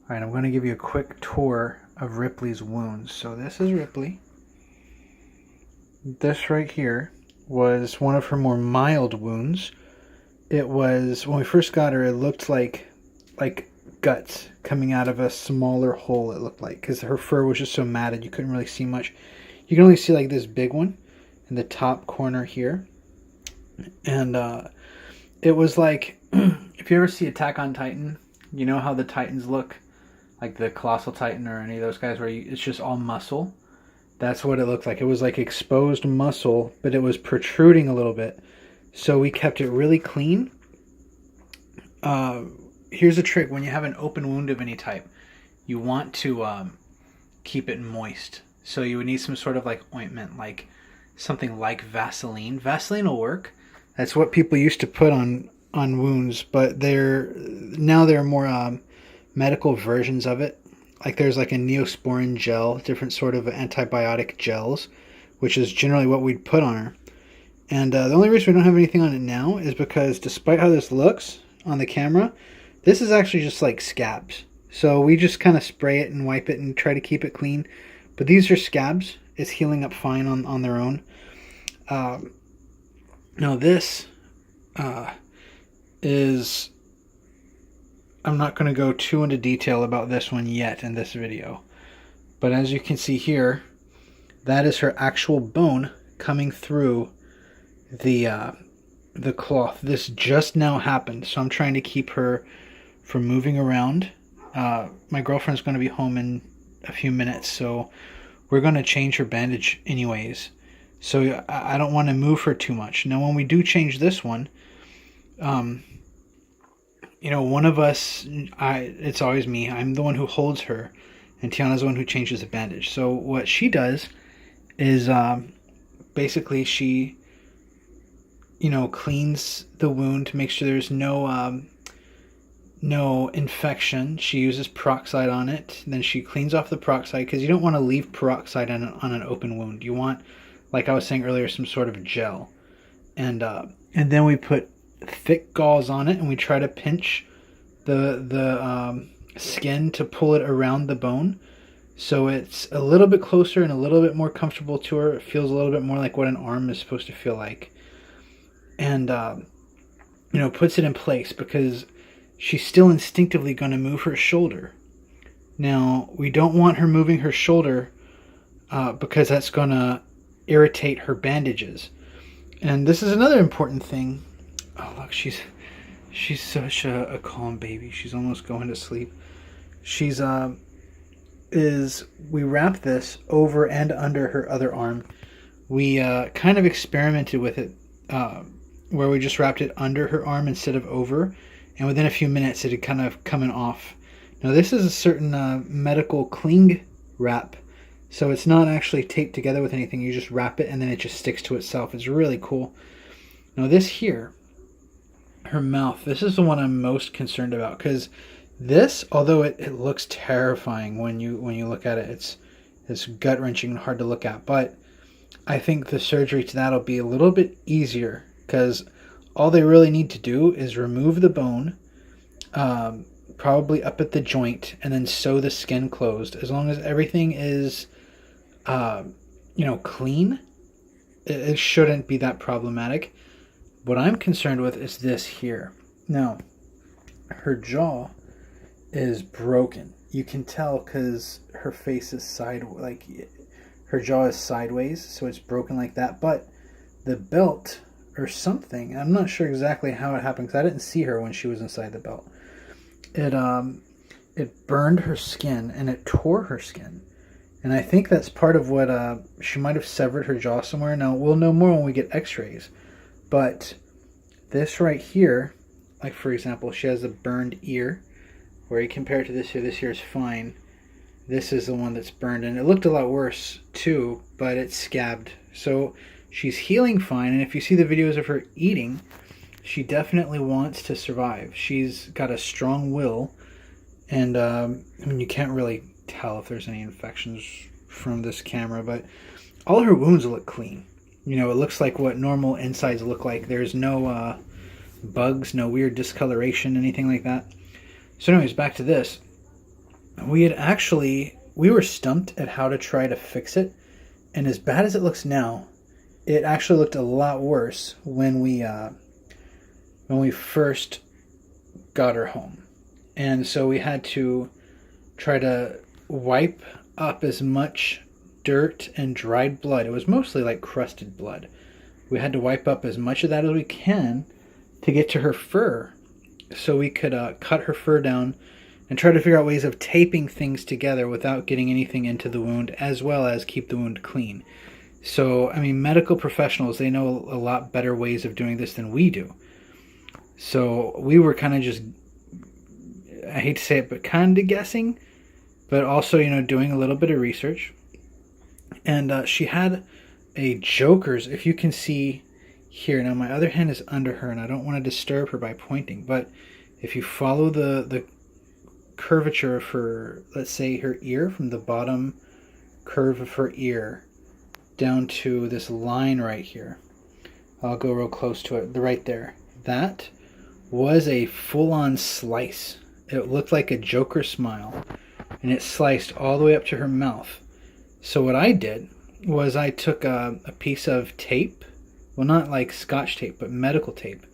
Alright, I'm going to give you a quick tour of Ripley's wounds. So this is Ripley. This right here was one of her more mild wounds. It was, when we first got her, it looked like guts coming out of a smaller hole, it looked like, because her fur was just so matted you couldn't really see much. You can only see like this big one in the top corner here. And it was like, if you ever see Attack on Titan, you know how the Titans look? Like the Colossal Titan or any of those guys where it's just all muscle. That's what it looked like. It was like exposed muscle, but it was protruding a little bit. So we kept it really clean. Here's a trick. When you have an open wound of any type, you want to keep it moist. So you would need some sort of like ointment, like something like Vaseline. Vaseline will work. That's what people used to put on wounds, but now there are more medical versions of it. Like there's like a Neosporin gel, different sort of antibiotic gels, which is generally what we'd put on her. And the only reason we don't have anything on it now is because despite how this looks on the camera, this is actually just like scabs. So we just kind of spray it and wipe it and try to keep it clean. But these are scabs. It's healing up fine on their own. Now this is... I'm not going to go too into detail about this one yet in this video. But as you can see here, that is her actual bone coming through the cloth. This just now happened, so I'm trying to keep her from moving around. My girlfriend's going to be home in a few minutes, so we're going to change her bandage anyways. So I don't want to move her too much. Now when we do change this one, you know, one of us, it's always me. I'm the one who holds her, and Tiana's the one who changes the bandage. So what she does is basically she, you know, cleans the wound to make sure there's no infection. She uses peroxide on it. Then she cleans off the peroxide because you don't want to leave peroxide on an open wound. You want, like I was saying earlier, some sort of gel. And then we put thick gauze on it, and we try to pinch the skin to pull it around the bone, so it's a little bit closer and a little bit more comfortable to her. It feels a little bit more like what an arm is supposed to feel like, and you know, puts it in place because she's still instinctively going to move her shoulder. Now we don't want her moving her shoulder because that's going to irritate her bandages. And this is another important thing. Oh, look, she's such a calm baby. She's almost going to sleep. She's we wrap this over and under her other arm. We kind of experimented with it where we just wrapped it under her arm instead of over, and within a few minutes it had kind of coming off. Now this is a certain medical cling wrap, so it's not actually taped together with anything. You just wrap it and then it just sticks to itself. It's really cool. Now this here, her mouth, this is the one I'm most concerned about, because this, although it looks terrifying when you look at it, it's gut-wrenching and hard to look at, but I think the surgery to that will be a little bit easier, because all they really need to do is remove the bone, probably up at the joint, and then sew the skin closed. As long as everything is you know, clean, it shouldn't be that problematic. What I'm concerned with is this here. Now, her jaw is broken. You can tell because her face is sideways, like her jaw is sideways, so it's broken like that. But the belt or something, I'm not sure exactly how it happened because I didn't see her when she was inside the belt. It burned her skin and it tore her skin. And I think that's part of what she might have severed her jaw somewhere. Now, we'll know more when we get x-rays. But this right here, like for example, she has a burned ear, where you compare it to this here is fine. This is the one that's burned, and it looked a lot worse too, but it's scabbed. So she's healing fine, and if you see the videos of her eating, she definitely wants to survive. She's got a strong will, and I mean, you can't really tell if there's any infections from this camera, but all her wounds look clean. You know, it looks like what normal insides look like. There's no bugs, no weird discoloration, anything like that. So anyways, back to this. we were stumped at how to try to fix it, and as bad as it looks now, it actually looked a lot worse when we first got her home. And so we had to try to wipe up as much dirt and dried blood. It was mostly like crusted blood. We had to wipe up as much of that as we can to get to her fur so we could cut her fur down and try to figure out ways of taping things together without getting anything into the wound, as well as keep the wound clean. So, I mean, medical professionals, they know a lot better ways of doing this than we do. So we were kind of just, I hate to say it, but kind of guessing, but also, doing a little bit of research. And she had a Joker's, if you can see here. Now, my other hand is under her, and I don't want to disturb her by pointing, but if you follow the curvature of her, let's say her ear, from the bottom curve of her ear down to this line right here, I'll go real close to it, right there. That was a full-on slice. It looked like a Joker smile, and it sliced all the way up to her mouth. So what I did was I took a piece of tape, well, not like Scotch tape, but medical tape.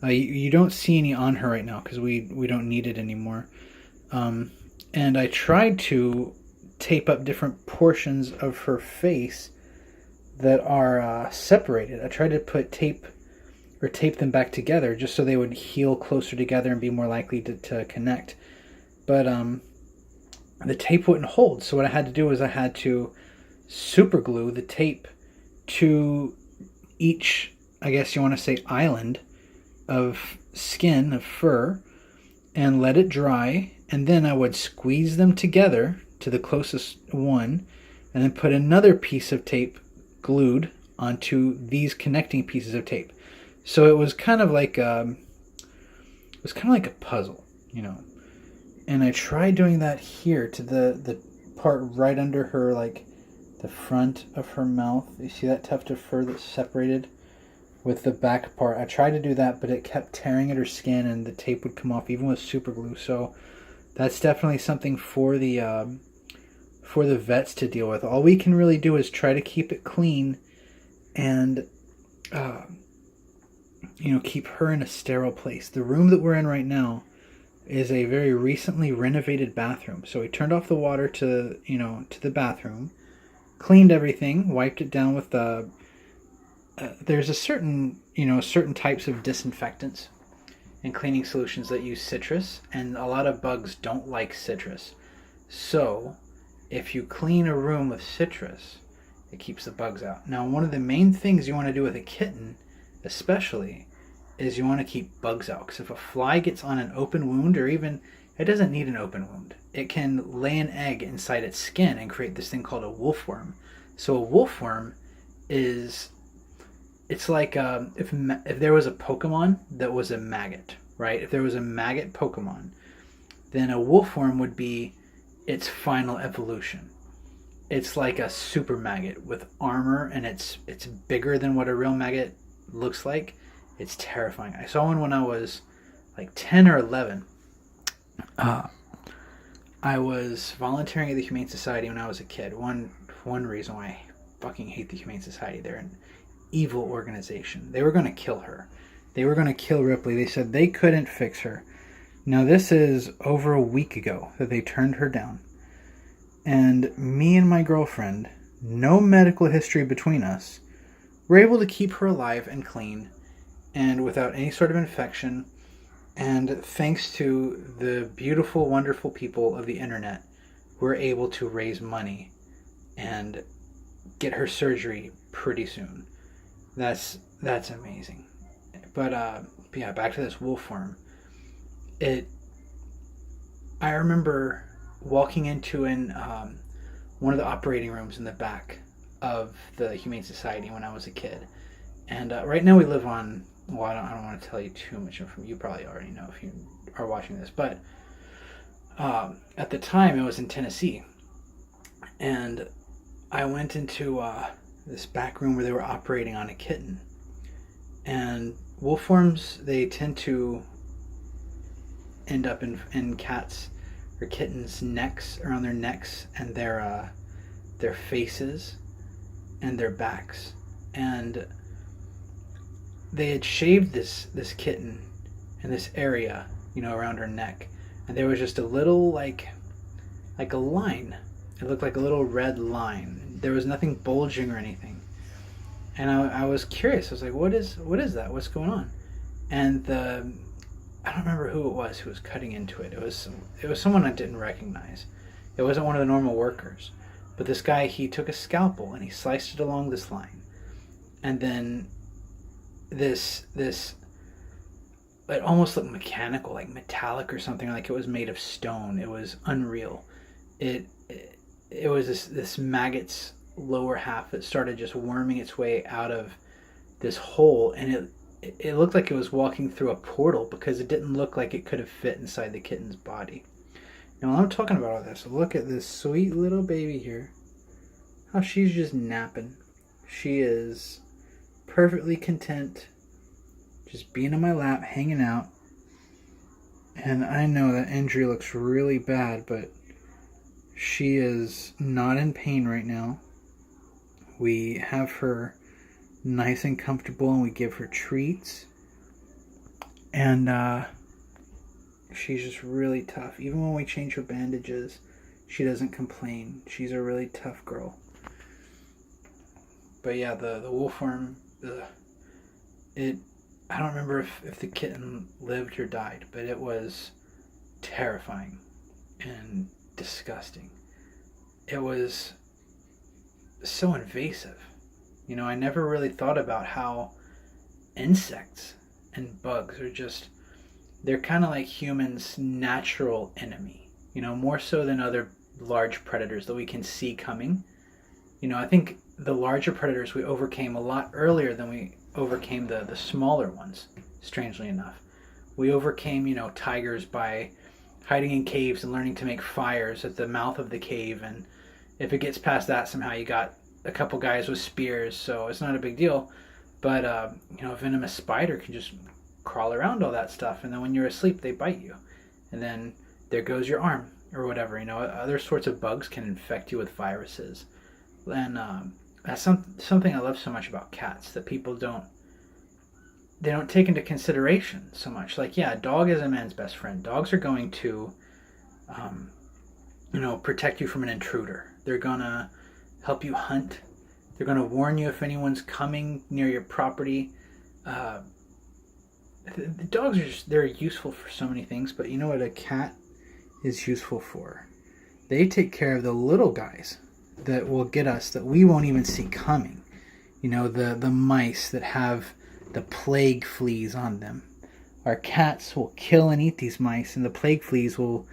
You don't see any on her right now because we don't need it anymore. And I tried to tape up different portions of her face that are separated. I tried to put tape them back together just so they would heal closer together and be more likely to connect. But the tape wouldn't hold. So what I had to do was I had to super glue the tape to each, I guess you want to say, island of skin, of fur, and let it dry. And then I would squeeze them together to the closest one, and then put another piece of tape glued onto these connecting pieces of tape. So it was kind of like a puzzle, And I tried doing that here to the part right under her, like the front of her mouth. You see that tuft of fur that's separated with the back part? I tried to do that, but it kept tearing at her skin, and the tape would come off even with super glue. So that's definitely something for the vets to deal with. All we can really do is try to keep it clean and keep her in a sterile place. The room that we're in right now is a very recently renovated bathroom. So we turned off the water to the bathroom, cleaned everything, wiped it down with there's a certain types of disinfectants and cleaning solutions that use citrus, and a lot of bugs don't like citrus. So if you clean a room with citrus, it keeps the bugs out. Now, one of the main things you want to do with a kitten, especially, is you want to keep bugs out. Because if a fly gets on an open wound, or even, it doesn't need an open wound, it can lay an egg inside its skin and create this thing called a wolfworm. So a wolfworm it's like if there was a Pokemon that was a maggot, right? If there was a maggot Pokemon, then a wolfworm would be its final evolution. It's like a super maggot with armor, and it's bigger than what a real maggot looks like. It's terrifying. I saw one when I was like 10 or 11. I was volunteering at the Humane Society when I was a kid. One reason why I fucking hate the Humane Society, they're an evil organization. They were going to kill her. They were going to kill Ripley. They said they couldn't fix her. Now, this is over a week ago that they turned her down. And me and my girlfriend, no medical history between us, were able to keep her alive and clean and without any sort of infection. And thanks to the beautiful, wonderful people of the internet, we're able to raise money and get her surgery pretty soon. That's amazing. But yeah, back to this wolfworm. I remember walking into one of the operating rooms in the back of the Humane Society when I was a kid. And right now we live on, well, I don't want to tell you too much information. You probably already know if you are watching this. But at the time, it was in Tennessee. And I went into this back room where they were operating on a kitten. And wolfworms, they tend to end up in cats or kittens' necks, around their necks and their faces and their backs. And they had shaved this kitten in this area, around her neck, and there was just a little like a line. It looked like a little red line. There was nothing bulging or anything. And I was curious. I was like, what is that? What's going on? And I don't remember who it was who was cutting into it. It was someone I didn't recognize. It wasn't one of the normal workers. But this guy, he took a scalpel and he sliced it along this line. And then this it almost looked mechanical, like metallic or something, like it was made of stone. It was unreal. It was this maggot's lower half that started just worming its way out of this hole, and it looked like it was walking through a portal, because it didn't look like it could have fit inside the kitten's body. Now, while I'm talking about all this, look at this sweet little baby here. How she's just napping. She is perfectly content, just being in my lap, hanging out. And I know that injury looks really bad, but she is not in pain right now. We have her nice and comfortable, and we give her treats. And she's just really tough. Even when we change her bandages, she doesn't complain. She's a really tough girl. But yeah, the wolfworm, I don't remember if the kitten lived or died, but it was terrifying and disgusting. It was so invasive. I never really thought about how insects and bugs are just, they're kind of like humans' natural enemy, more so than other large predators that we can see coming. I think the larger predators we overcame a lot earlier than we overcame the smaller ones, strangely enough. We overcame, tigers by hiding in caves and learning to make fires at the mouth of the cave, and if it gets past that, somehow you got a couple guys with spears, so it's not a big deal. But a venomous spider can just crawl around all that stuff, and then when you're asleep, they bite you, and then there goes your arm or whatever. Other sorts of bugs can infect you with viruses, and that's something I love so much about cats that people don't take into consideration so much. Like, yeah, a dog is a man's best friend. Dogs are going to, protect you from an intruder. They're gonna help you hunt. They're gonna warn you if anyone's coming near your property. The dogs they're useful for so many things, but you know what a cat is useful for? They take care of the little guys that will get us, that we won't even see coming. The mice that have the plague fleas on them. Our cats will kill and eat these mice, and the plague fleas will,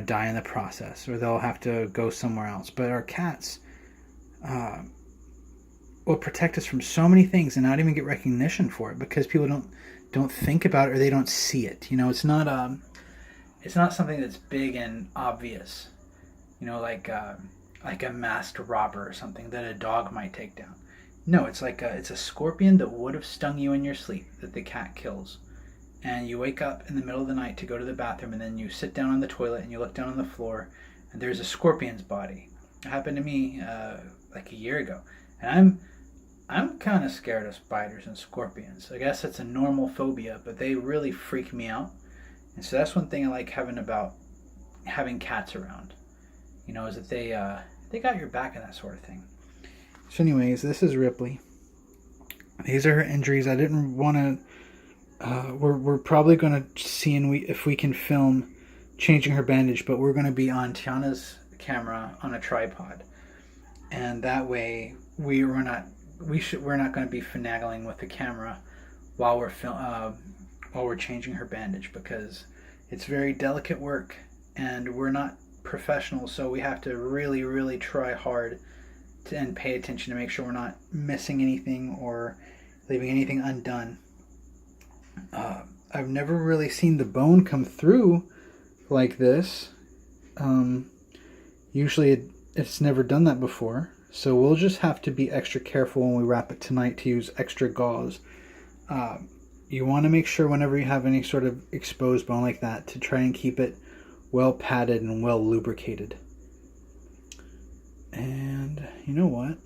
die in the process, or they'll have to go somewhere else. But our cats will protect us from so many things and not even get recognition for it, because people don't think about it, or they don't see it. It's not something that's big and obvious. Like a masked robber or something that a dog might take down. No, it's a scorpion that would have stung you in your sleep that the cat kills. And you wake up in the middle of the night to go to the bathroom, and then you sit down on the toilet and you look down on the floor, and there's a scorpion's body. It happened to me like a year ago. And I'm kind of scared of spiders and scorpions. I guess it's a normal phobia, but they really freak me out. And so that's one thing I like having cats around. Is that they got your back and that sort of thing. So anyways, this is Ripley. These are her injuries. I didn't want to... we're probably going to see if we can film changing her bandage, but we're going to be on Tiana's camera on a tripod. And that way, we're not going to be finagling with the camera while we're changing her bandage, because it's very delicate work, and we're not professionals, so we have to really, really try hard and pay attention to make sure we're not missing anything or leaving anything undone. I've never really seen the bone come through like this. Usually it's never done that before, so we'll just have to be extra careful when we wrap it tonight to use extra gauze. You want to make sure whenever you have any sort of exposed bone like that to try and keep it well padded and well lubricated. And you know what?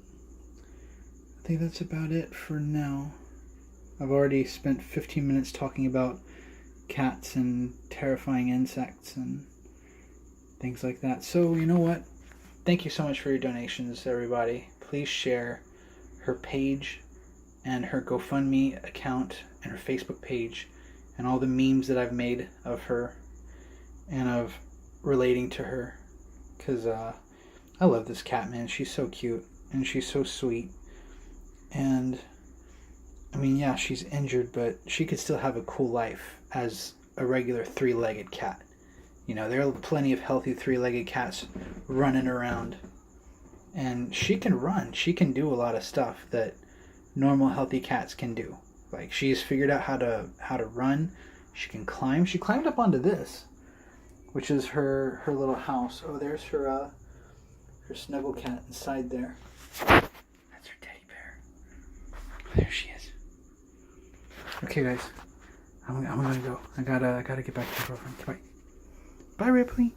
I think that's about it for now. I've already spent 15 minutes talking about cats and terrifying insects and things like that. So, you know what? Thank you so much for your donations, everybody. Please share her page and her GoFundMe account and her Facebook page and all the memes that I've made of her and of relating to her. Because I love this cat, man. She's so cute and she's so sweet. And I mean, yeah, she's injured, but she could still have a cool life as a regular three-legged cat. You know, there are plenty of healthy three-legged cats running around. And she can run. She can do a lot of stuff that normal healthy cats can do. Like, she's figured out how to run. She can climb. She climbed up onto this, which is her little house. Oh, there's her snuggle cat inside there. That's her teddy bear. There she is. Okay, guys, I'm gonna go. I gotta get back to my girlfriend. Bye. Bye, Ripley.